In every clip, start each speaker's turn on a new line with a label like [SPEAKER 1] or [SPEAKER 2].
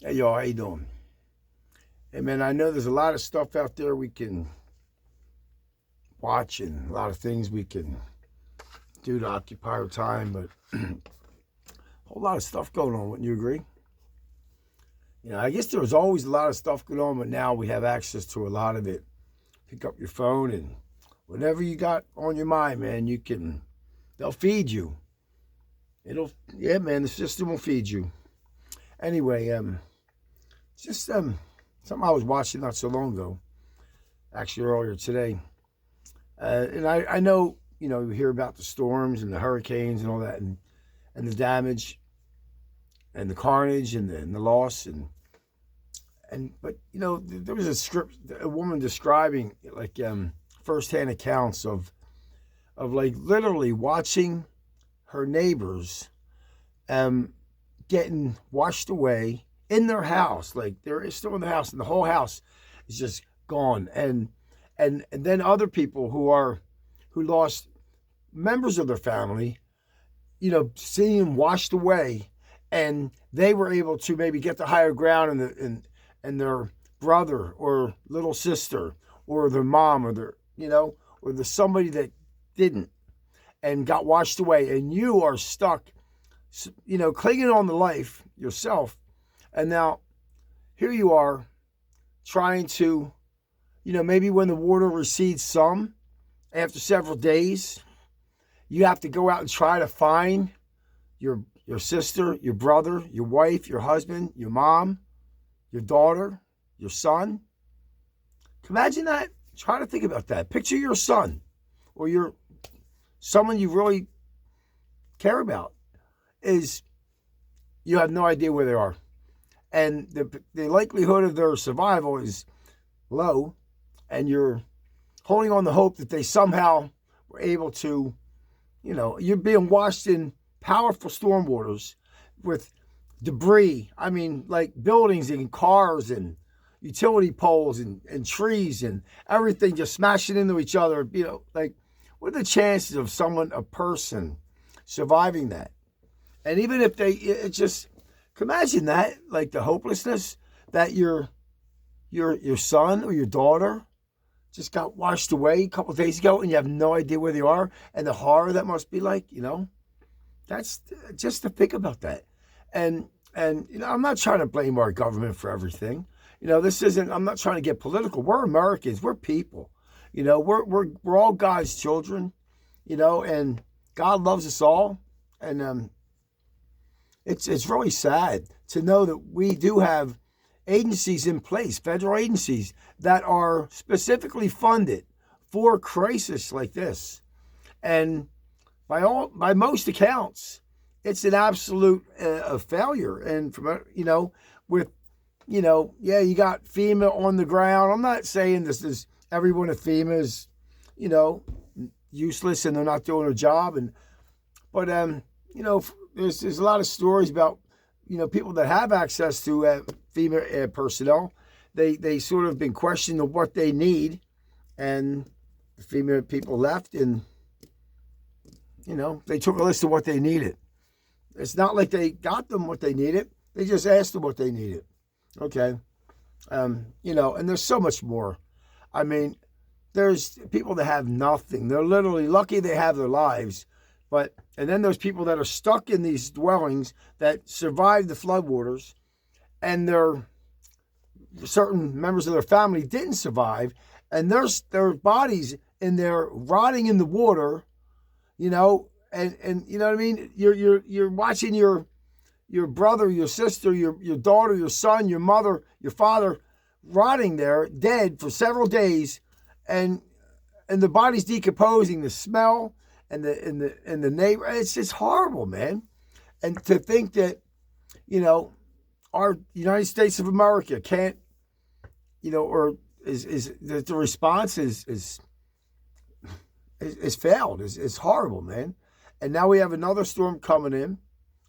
[SPEAKER 1] Hey, y'all, how you doing? Hey, man, I know there's a lot of stuff out there we can watch and a lot of things we can do to occupy our time, but a whole lot of stuff going on. Wouldn't you agree? I guess there was always a lot of stuff going on, but now we have access to a lot of it. Pick up your phone and whatever you got on your mind, man, they'll feed you. Yeah, man, the system will feed you. Anyway, just something I was watching not so long ago, actually earlier today. And I know, you hear about the storms and the hurricanes and all that, and the damage and the carnage and the loss but there was a woman describing like firsthand accounts of like literally watching her neighbors um getting washed away in their house, like they're still in the house and the whole house is just gone, and then other people who lost members of their family, seeing them washed away, and they were able to maybe get to higher ground, and their brother or little sister or their mom or or the somebody that didn't and got washed away, and you are stuck, clinging on to life yourself, and now here you are trying to, maybe when the water recedes some after several days, you have to go out and try to find your sister, your brother, your wife, your husband, your mom, your daughter, your son. Imagine that. Try to think about that. Picture your son or someone you really care about is you have no idea where they are. And the likelihood of their survival is low, and you're holding on the hope that they somehow were able to, you're being washed in powerful storm waters with debris. I mean, like buildings and cars and utility poles and trees and everything just smashing into each other. Like, what are the chances of a person surviving that? And even if imagine that, like the hopelessness that your son or your daughter just got washed away a couple of days ago, and you have no idea where they are, and the horror that must be like. That's just to think about that. And I'm not trying to blame our government for everything. I'm not trying to get political. We're Americans. We're people. We're all God's children. And God loves us all. And it's really sad to know that we do have agencies in place, federal agencies that are specifically funded for crisis like this. And by most accounts, it's an absolute failure. And with yeah, you got FEMA on the ground. I'm not saying this is everyone at FEMA is useless and they're not doing their job, but there's a lot of stories about people that have access to FEMA personnel. They sort of been questioning what they need, and the FEMA people left, and they took a list of what they needed. It's not like they got them what they needed. They just asked them what they needed. Okay. And there's so much more. I mean, there's people that have nothing. They're literally lucky they have their lives. And then there's people that are stuck in these dwellings that survived the floodwaters, and certain members of their family didn't survive, and their bodies in there rotting in the water, and you know what I mean? You're watching your brother, your sister, your daughter, your son, your mother, your father rotting there, dead for several days, and the body's decomposing, the smell and the neighbor, it's just horrible, man. And to think that, our United States of America can't, or is that the response is failed, is horrible, man. And now we have another storm coming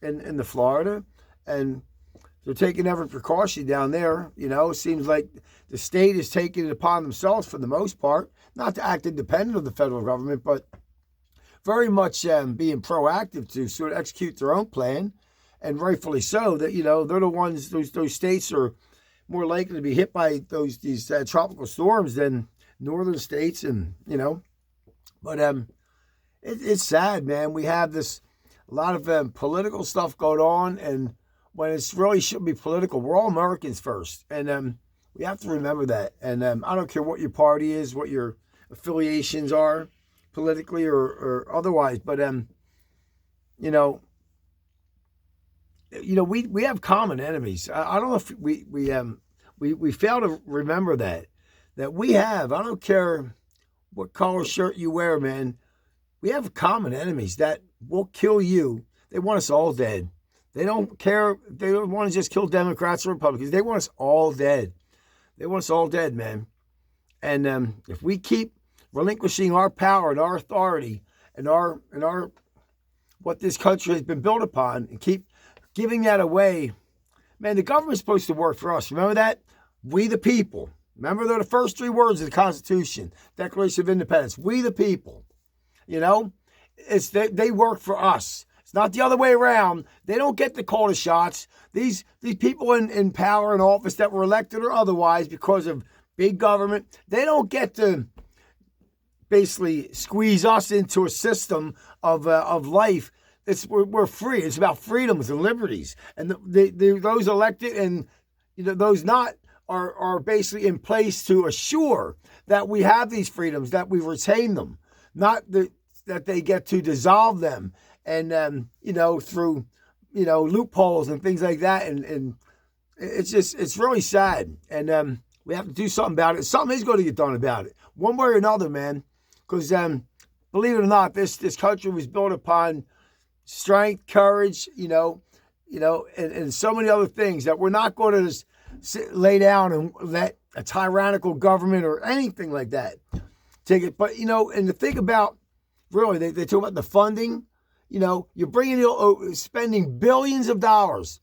[SPEAKER 1] in the Florida, and they're taking every precaution down there. It seems like the state is taking it upon themselves for the most part, not to act independent of the federal government, but very much being proactive to sort of execute their own plan. and rightfully so, that, they're the ones, those states are more likely to be hit by these tropical storms than northern states. And, but it's sad, man. We have a lot of political stuff going on, and when it's really shouldn't be political, we're all Americans first. And we have to remember that. And I don't care what your party is, what your affiliations are politically or otherwise, but we have common enemies. I don't know if we fail to remember that we have. I don't care what color shirt you wear, man. We have common enemies that will kill you. They want us all dead. They don't care. They don't want to just kill Democrats or Republicans. They want us all dead. They want us all dead, man. And if we keep relinquishing our power and our authority and our what this country has been built upon, and keep giving that away, man, the government's supposed to work for us. Remember that? We the people. Remember, they're the first three words of the Constitution, Declaration of Independence. We the people. It's they work for us. It's not the other way around. They don't get to call the shots. These people in power and office that were elected or otherwise because of big government, they don't get to basically squeeze us into a system of life. We're free. It's about freedoms and liberties. And those elected and those not are basically in place to assure that we have these freedoms, that we retain them, not that they get to dissolve them and through loopholes and things like that. And it's really sad. And we have to do something about it. Something is going to get done about it, one way or another, man. Because believe it or not, this country was built upon strength, courage, and so many other things that we're not going to just lay down and let a tyrannical government or anything like that take it. But, and to think about, really, they talk about the funding. You're spending billions of dollars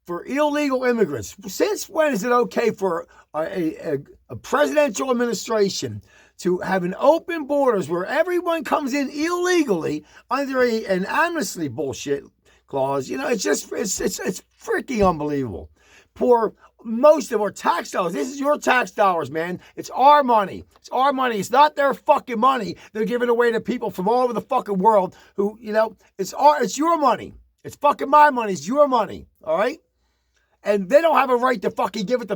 [SPEAKER 1] for illegal immigrants. Since when is it okay for a presidential administration to have an open borders where everyone comes in illegally under an amnesty bullshit clause? It's freaking unbelievable. For most of our tax dollars, this is your tax dollars, man. It's our money. It's our money. It's not their fucking money. They're giving away to people from all over the fucking world who, it's your money. It's fucking my money. It's your money. All right? And they don't have a right to fucking give it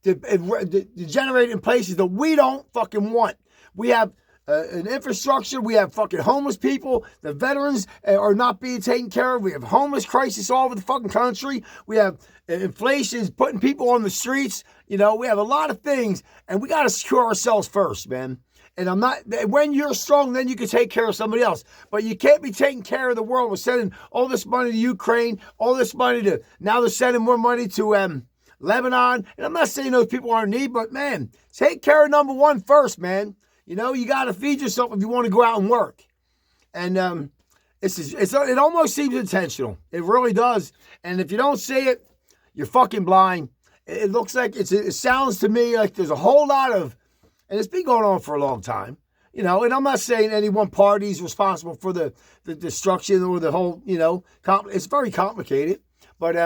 [SPEAKER 1] to generate in places that we don't fucking want. We have an infrastructure. We have fucking homeless people. The veterans are not being taken care of. We have homeless crisis all over the fucking country. We have inflation putting people on the streets. We have a lot of things, and we got to secure ourselves first, man. And when you're strong, then you can take care of somebody else. But you can't be taking care of the world. We're sending all this money to Ukraine, all this money now they're sending more money to Lebanon. And I'm not saying those people aren't in need, but man, take care of number one first, man. You got to feed yourself if you want to go out and work. And it almost seems intentional. It really does. And if you don't see it, you're fucking blind. It looks like it sounds to me like there's a whole lot of, and it's been going on for a long time, and I'm not saying any one party is responsible for the destruction or the whole, it's very complicated. But,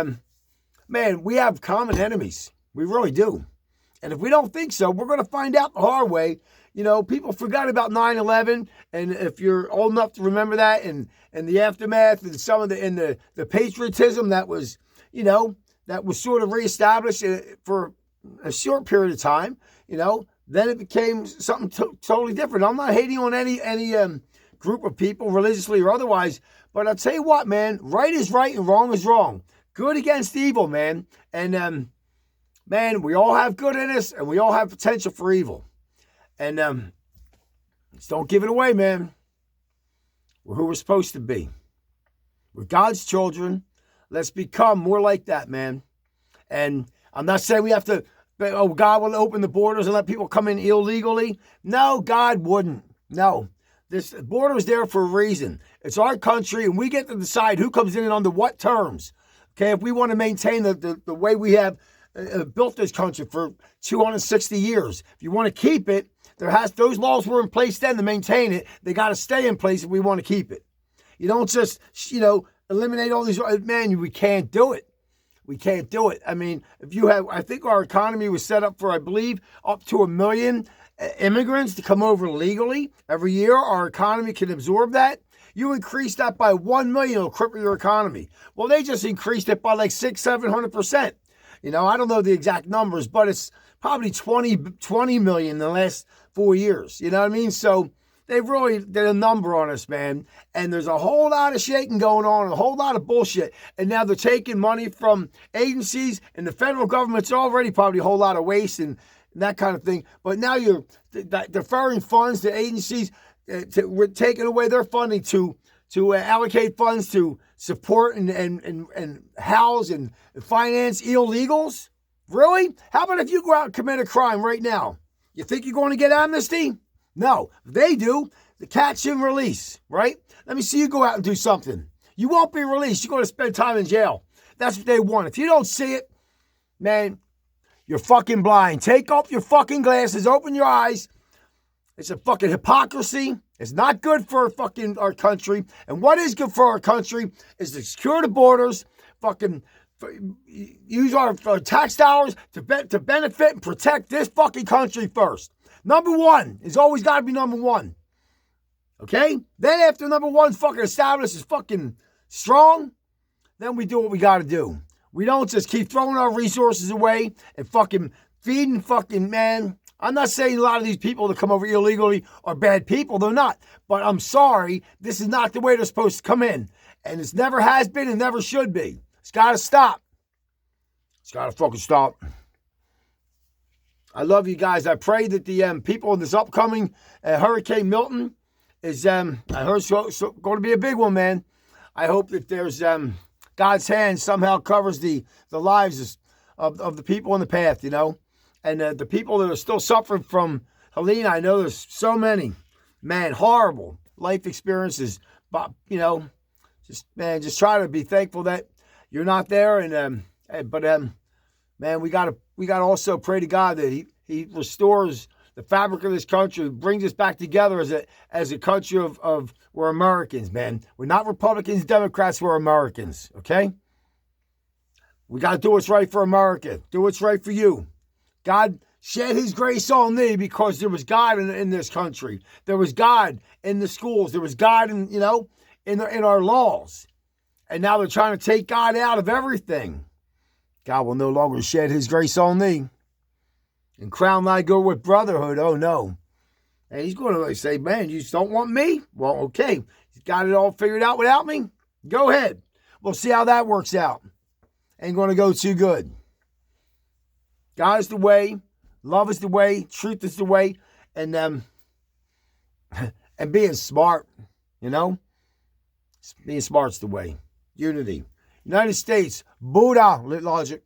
[SPEAKER 1] man, we have common enemies. We really do. And if we don't think so, we're going to find out the hard way. People forgot about 9/11, and if you're old enough to remember that, and the aftermath and some of the patriotism that was, that was sort of reestablished for a short period of time, then it became something totally different. I'm not hating on any group of people, religiously or otherwise, but I'll tell you what, man, right is right and wrong is wrong. Good against evil, man. And, man, we all have good in us, and we all have potential for evil. And just don't give it away, man. We're who we're supposed to be. We're God's children. Let's become more like that, man. And I'm not saying we have to, God will open the borders and let people come in illegally. No, God wouldn't. No. This border is there for a reason. It's our country, and we get to decide who comes in and under what terms. Okay, if we want to maintain the way we have built this country for 260 years, if you want to keep it, those laws were in place then to maintain it. They got to stay in place if we want to keep it. You don't just, eliminate all these. Man, we can't do it. We can't do it. I mean, if you have, I think our economy was set up for, I believe, up to 1 million immigrants to come over legally every year. Our economy can absorb that. You increase that by 1 million, it'll cripple your economy. Well, they just increased it by like 600-700%. You know, I don't know the exact numbers, but it's probably 20 million in the last 4 years. You know what I mean? So they really did a number on us, man. And there's a whole lot of shaking going on, a whole lot of bullshit. And now they're taking money from agencies, and the federal government's already probably a whole lot of waste and that kind of thing. But now you're deferring funds to agencies. We're taking away their funding to allocate funds to support and house and finance illegals? Really? How about if you go out and commit a crime right now? You think you're going to get amnesty? No. If they do, the catch and release, right? Let me see you go out and do something. You won't be released. You're going to spend time in jail. That's what they want. If you don't see it, man, you're fucking blind. Take off your fucking glasses. Open your eyes. It's a fucking hypocrisy. It's not good for fucking our country. And what is good for our country is to secure the borders, fucking use our tax dollars to benefit and protect this fucking country first. Number one is always got to be number one. Okay? Then after number one's fucking established is fucking strong, then we do what we got to do. We don't just keep throwing our resources away and fucking feeding fucking, man. I'm not saying a lot of these people that come over illegally are bad people. They're not. But I'm sorry, this is not the way they're supposed to come in. And it never has been and never should be. It's got to stop. It's got to fucking stop. I love you guys. I pray that the people in this upcoming Hurricane Milton is, I heard so going to be a big one, man. I hope that there's God's hand somehow covers the lives of the people in the path, you know. And the people that are still suffering from Helene, I know there's so many, man, horrible life experiences. But, you know, just try to be thankful that you're not there. And man, we gotta also pray to God that He restores the fabric of this country, brings us back together as a country of we're Americans, man. We're not Republicans, Democrats. We're Americans. Okay. We got to do what's right for America. Do what's right for you. God shed His grace on thee because there was God in this country. There was God in the schools. There was God in our laws. And now they're trying to take God out of everything. God will no longer shed His grace on thee and crown thy good with brotherhood. Oh no. And He's going to say, man, you just don't want me? Well, okay. He's got it all figured out without me? Go ahead. We'll see how that works out. Ain't going to go too good. God is the way, love is the way, truth is the way, and being smart, you know? Being smart's the way. Unity. United States, Buddha, Logic.